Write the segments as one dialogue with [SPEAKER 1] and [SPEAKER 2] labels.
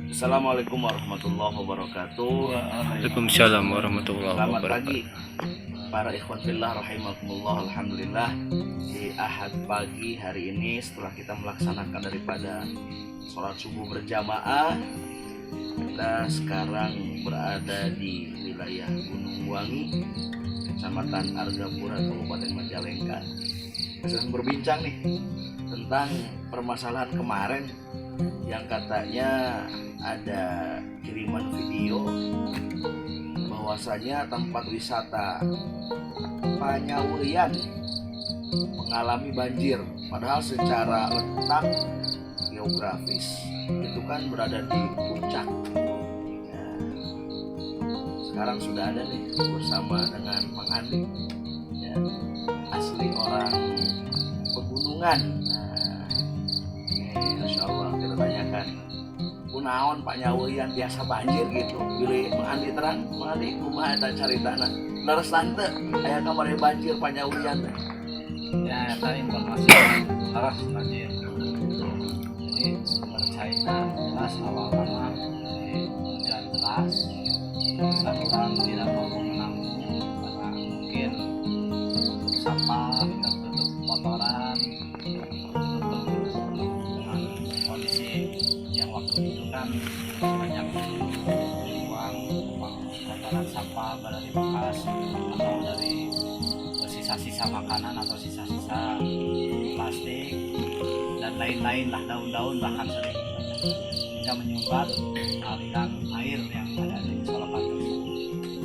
[SPEAKER 1] Assalamualaikum warahmatullahi wabarakatuh.
[SPEAKER 2] Waalaikumsalam warahmatullahi
[SPEAKER 1] Selamat
[SPEAKER 2] wabarakatuh.
[SPEAKER 1] pagi para ikhwan fillah rahimakumullah. Alhamdulillah di Ahad pagi hari ini setelah kita melaksanakan daripada sholat subuh berjamaah, kita sekarang berada di wilayah Gunung Wangi, Kecamatan Argapura, Kabupaten Majalengka. Kita sedang berbincang nih tentang permasalahan kemarin yang katanya ada kiriman video bahwasanya tempat wisata Panyawurian mengalami banjir, padahal secara letak geografis itu kan berada di puncak. Ya, sekarang sudah ada nih bersama dengan Mang Andi, ya, asli orang pegunungan. Insya Allah kita tanyakan kunaon Pak Nyawurian biasa banjir gitu. Bila Mang Andi terang, Mang Andi kumaha eta caritana? Leres tante aya kamari banjir Pak Nyawurian.
[SPEAKER 3] Ya, eta informasi harus banjir. Jadi sumber China jelas awal mama hujan deras, saluran tidak mampu menampung karena mungkin tutup sampah, tertutup kotoran, tertutup dengan kondisi yang waktu itu kan banyak uang kotoran sampah dari bekas atau dari sisa-sisa makanan atau sisa-sisa plastik dan lain-lain lah, daun-daun bahkan sering hingga menyumbat aliran air yang ada di Solokan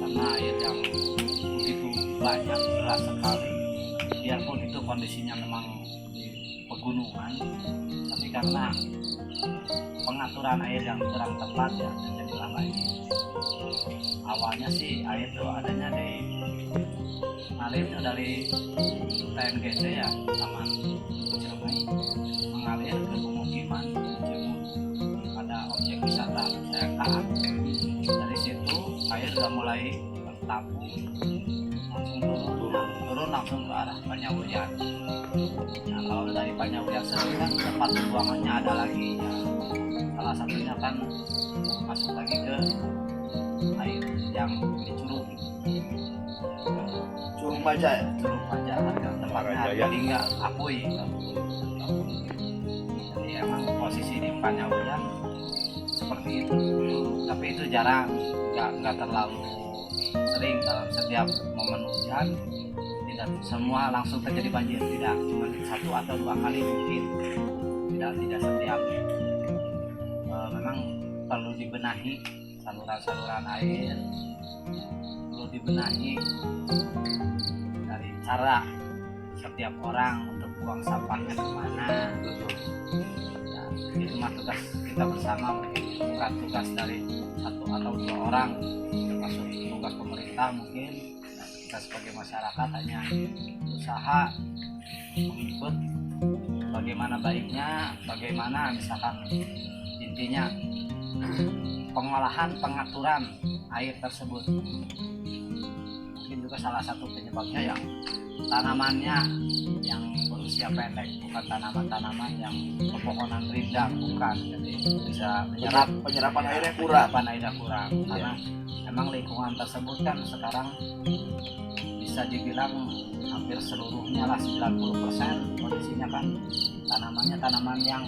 [SPEAKER 3] karena air yang begitu banyak, deras sekali. Biarpun itu kondisinya memang di pegunungan, tapi karena pengaturan air yang kurang tepat ya jadilah banjir. Awalnya sih air itu adanya mengalirnya dari TNGC ya, Taman Cilemai, mengalir ke pemukiman pada objek wisata Sayang. Dari situ air sudah mulai bertampung, langsung turun langsung ke arah Panyawurian. Nah, kalau dari Panyawurian sendiri kan tempat pembuangannya ada lagi ya. Salah satunya kan masuk lagi ke air yang di
[SPEAKER 1] Curug Baja ya?
[SPEAKER 3] Curug Baja, harga tempatnya tinggal Apui. Jadi emang posisi di Panyawurian seperti itu, tapi itu jarang, nggak terlalu sering dalam setiap momen hujan. Tidak semua langsung terjadi banjir, tidak, cuma satu atau dua kali mungkin, tidak setiap. Memang perlu dibenahi saluran-saluran air, perlu dibenahi dari cara setiap orang untuk buang sampahnya kemana. Ya, itu mah tugas kita bersama, bukan tugas dari satu atau dua orang, termasuk tugas pemerintah mungkin. Nah, kita sebagai masyarakat hanya usaha mengikut bagaimana baiknya, bagaimana misalkan intinya pengolahan, pengaturan air tersebut. Mungkin juga salah satu penyebabnya yang tanamannya yang berusia pendek, bukan tanaman-tanaman yang pepohonan rindang, bukan. Jadi bisa
[SPEAKER 1] Penyerapan
[SPEAKER 3] ya,
[SPEAKER 1] airnya kurang.
[SPEAKER 3] airnya kurang karena memang lingkungan tersebut kan sekarang bisa dibilang hampir seluruhnya lah 90% kondisinya kan tanaman yang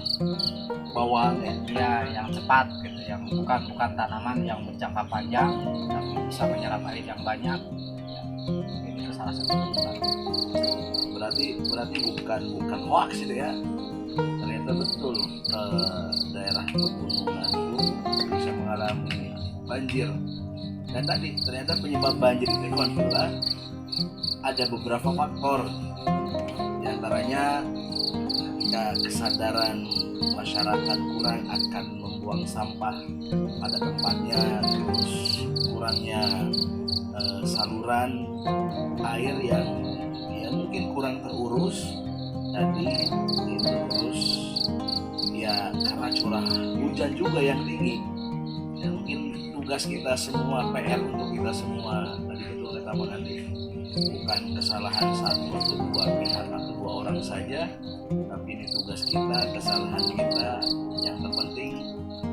[SPEAKER 1] Bawang ya.
[SPEAKER 3] ya yang cepat gitu, yang bukan tanaman yang berjangka panjang yang bisa menyerap air yang banyak ya, itu salah satu penyebab.
[SPEAKER 1] Berarti bukan hoax itu ya. Ternyata betul daerah pegunungan itu bisa mengalami banjir. Dan tadi ternyata penyebab banjir itu adalah ada beberapa faktor. Di antaranya ketika kesadaran masyarakat kurang akan membuang sampah pada tempatnya, terus kurangnya saluran air yang ya mungkin kurang terurus tadi itu, terus ya karena curah hujan juga yang tinggi. Ya mungkin tugas kita semua, PR untuk kita semua, tadi betul kata Mang Andi, bukan kesalahan satu atau dua pihak atau dua orang saja, tapi ini tugas kita, kesalahan kita. Yang terpenting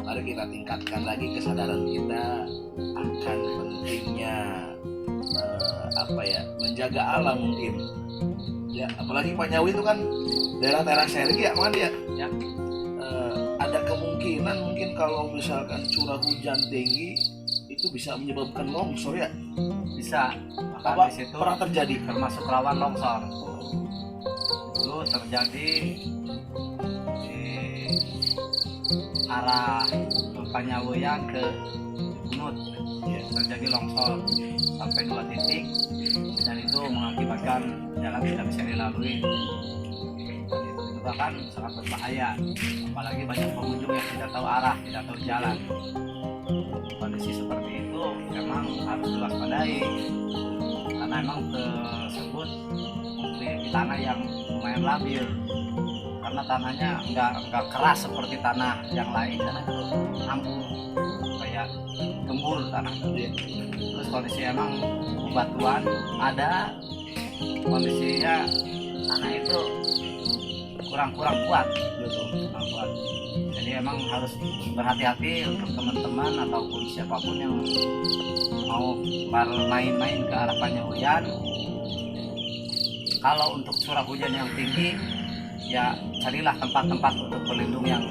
[SPEAKER 1] mari kita tingkatkan lagi kesadaran kita akan pentingnya menjaga alam mungkin ya, apalagi Panyawi itu kan daerah-daerah sering ya kan ya.
[SPEAKER 3] Ya.
[SPEAKER 1] Ada kemungkinan mungkin kalau misalkan curah hujan tinggi itu bisa menyebabkan longsor ya.
[SPEAKER 3] Bisa. Maka
[SPEAKER 1] Apa
[SPEAKER 3] di situ
[SPEAKER 1] pernah terjadi?
[SPEAKER 3] termasuk rawan longsor. Dulu terjadi di arah Panyaweyan ke Bunut, ya, terjadi longsor sampai 2 titik dan itu mengakibatkan jalan tidak bisa dilalui. Dan itu juga kan sangat berbahaya, apalagi banyak pengunjung yang tidak tahu arah, tidak tahu jalan. Kondisi seperti itu memang harus diwaspadai karena memang tersebut memiliki tanah yang lumayan labil, karena tanahnya nggak keras seperti tanah yang lain, karena itu ampun kayak gembur tanah. Terus kondisi emang bebatuan ada, kondisinya tanah itu kurang kuat, kurang kuat. Jadi emang harus berhati-hati untuk teman-teman ataupun siapapun yang mau bermain-main ke arah Panyaweyan. Kalau untuk curah hujan yang tinggi, ya carilah tempat-tempat untuk berlindung yang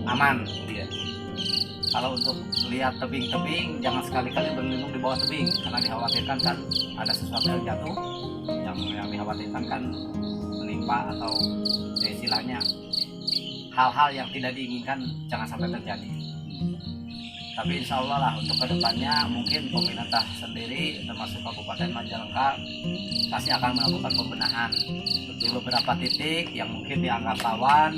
[SPEAKER 3] aman. Ya. Kalau untuk lihat tebing-tebing, jangan sekali-kali berlindung di bawah tebing, karena dikhawatirkan kan ada sesuatu yang jatuh, yang dikhawatirkan kan menimpa atau istilahnya hal-hal yang tidak diinginkan jangan sampai terjadi. Tapi insya Allah lah untuk kedepannya mungkin pemerintah sendiri termasuk Kabupaten Majalengka pasti akan melakukan pembenahan di beberapa titik yang mungkin dianggap rawan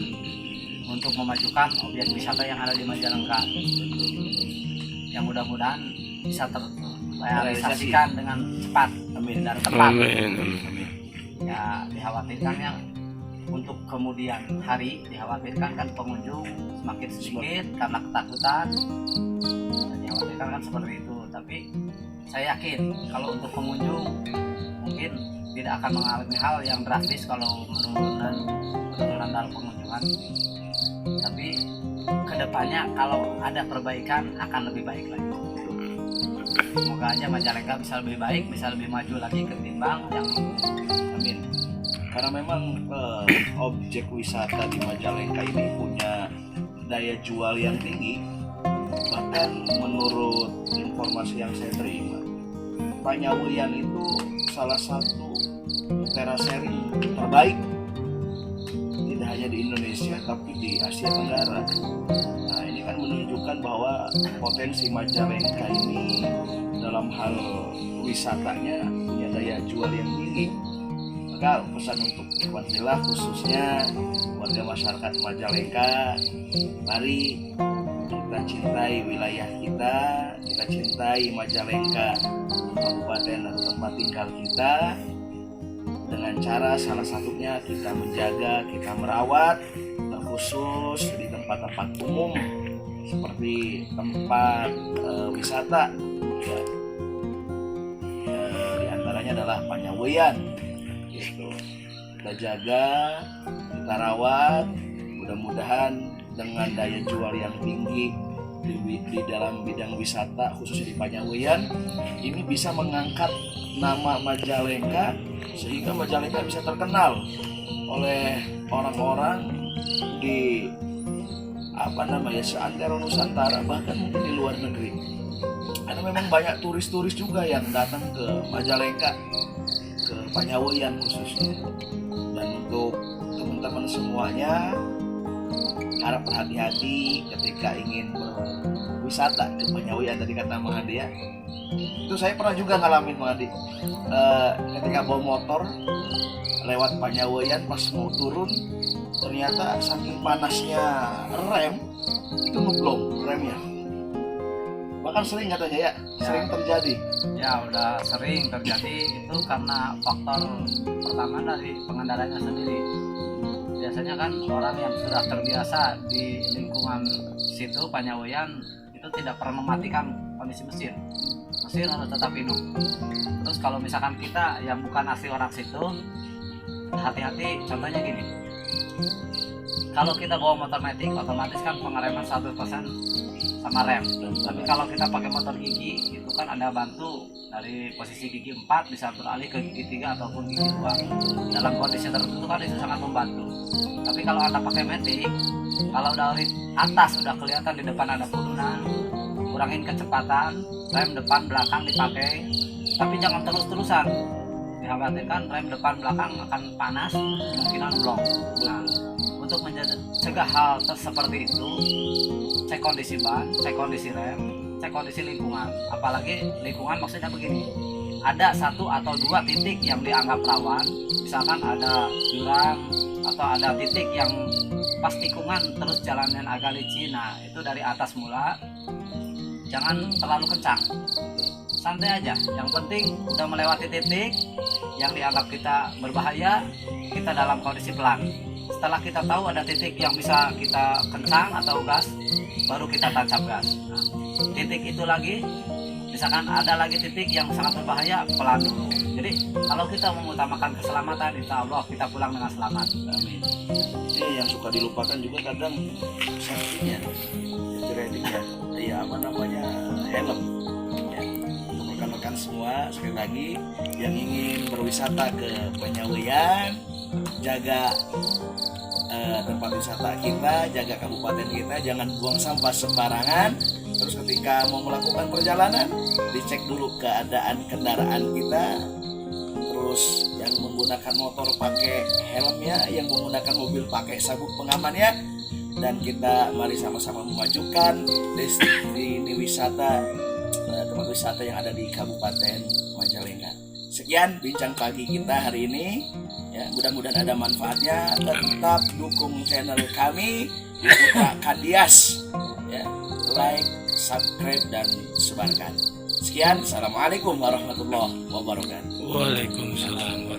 [SPEAKER 3] untuk memajukan objek wisata yang ada di Majalengka. Yang mudah-mudahan bisa terrealisasikan dengan cepat dan tepat.
[SPEAKER 2] Amin.
[SPEAKER 3] Ya dikhawatirkannya untuk kemudian hari dikhawatirkan kan pengunjung semakin sedikit karena ketakutan. Dikhawatirkan kan seperti itu. Tapi saya yakin kalau untuk pengunjung mungkin tidak akan mengalami hal yang drastis kalau penurunan dalam pengunjungan. Tapi kedepannya kalau ada perbaikan akan lebih baik lagi. Semoga aja Majalengka bisa lebih baik, bisa lebih maju lagi ketimbang yang amin.
[SPEAKER 1] Karena memang objek wisata di Majalengka ini punya daya jual yang tinggi. Bahkan menurut informasi yang saya terima, Panyaweyan itu salah satu terasering terbaik tidak hanya di Indonesia tapi di Asia Tenggara. Nah ini kan menunjukkan bahwa potensi Majalengka ini dalam hal wisatanya punya daya jual yang tinggi. Maka pesan untuk Ikhwan Fillah khususnya warga masyarakat Majalengka, mari kita cintai wilayah kita cintai Majalengka, kabupaten atau tempat tinggal kita, dengan cara salah satunya kita menjaga, kita merawat, terkhusus di tempat-tempat umum seperti tempat wisata ya. Di antaranya adalah Panyaweyan gitu. Kita jaga, kita rawat, mudah-mudahan dengan daya jual yang tinggi di dalam bidang wisata khususnya di Panyaweyan ini bisa mengangkat nama Majalengka sehingga Majalengka bisa terkenal oleh orang-orang di seantero Nusantara, bahkan mungkin di luar negeri. Karena memang banyak turis-turis juga yang datang ke Majalengka, ke Panyaweyan khususnya. Dan untuk teman-teman semuanya harap berhati-hati ketika ingin berwisata ke Panyaweyan. Tadi kata Mang Adi ya, itu saya pernah juga ngalamin Mang Adi, ketika bawa motor lewat Panyaweyan, pas mau turun ternyata saking panasnya rem itu ngeblong remnya. Bahkan sering katanya ya, sering terjadi.
[SPEAKER 3] Ya udah sering terjadi itu karena faktor pertama dari pengendaranya sendiri. Biasanya kan orang yang sudah terbiasa di lingkungan situ Panyaweyan itu tidak pernah mematikan kondisi mesin harus tetap hidup. Terus kalau misalkan kita yang bukan asli orang situ, hati-hati. Contohnya gini, kalau kita bawa motor matic otomatis kan pengereman 100% sama rem. Tapi kalau kita pakai motor gigi itu kan ada bantu dari posisi gigi 4 bisa beralih ke gigi 3 ataupun gigi 2. Dalam kondisi tertentu kan itu sangat membantu. Tapi kalau Anda pakai matic, kalau dari atas sudah kelihatan di depan ada turunan, kurangin kecepatan, rem depan belakang dipakai, tapi jangan terus-terusan. Dikhawatirkan rem depan belakang akan panas, kemungkinan blok. Nah, untuk mencegah hal seperti itu, cek kondisi ban, cek kondisi rem, cek kondisi lingkungan. Apalagi lingkungan maksudnya begini, ada 1 atau 2 titik yang dianggap rawan, misalkan ada jurang atau ada titik yang pas tikungan terus jalannya agak licin. Nah itu dari atas mula, jangan terlalu kencang, santai aja. Yang penting udah melewati titik yang dianggap kita berbahaya, kita dalam kondisi pelan. Setelah kita tahu ada titik yang bisa kita kencang atau gas, baru kita tancap gas. Nah, titik itu lagi, misalkan ada lagi titik yang sangat berbahaya, pelan dulu. Jadi kalau kita mengutamakan keselamatan, insya Allah kita pulang dengan selamat.
[SPEAKER 1] Amin. Ini yang suka dilupakan juga kadang safety-nya, ridingnya, ya apa namanya, helm. Ya. Untuk rekan-rekan semua, sekali lagi yang ingin berwisata ke Penyaweyan, jaga tempat wisata kita, jaga kabupaten kita, jangan buang sampah sembarangan. Terus ketika mau melakukan perjalanan, dicek dulu keadaan kendaraan kita. Terus yang menggunakan motor pakai helmnya, yang menggunakan mobil pakai sabuk pengamannya, dan kita mari sama-sama memajukan destinasi wisata, tempat wisata yang ada di Kabupaten Majalengka. Sekian bincang pagi kita hari ini. Ya, mudah-mudahan ada manfaatnya. Tetap dukung channel kami Putra Kadias. Ya, like, subscribe dan sebarkan. Sekian, assalamualaikum warahmatullahi wabarakatuh.
[SPEAKER 2] Waalaikumsalam.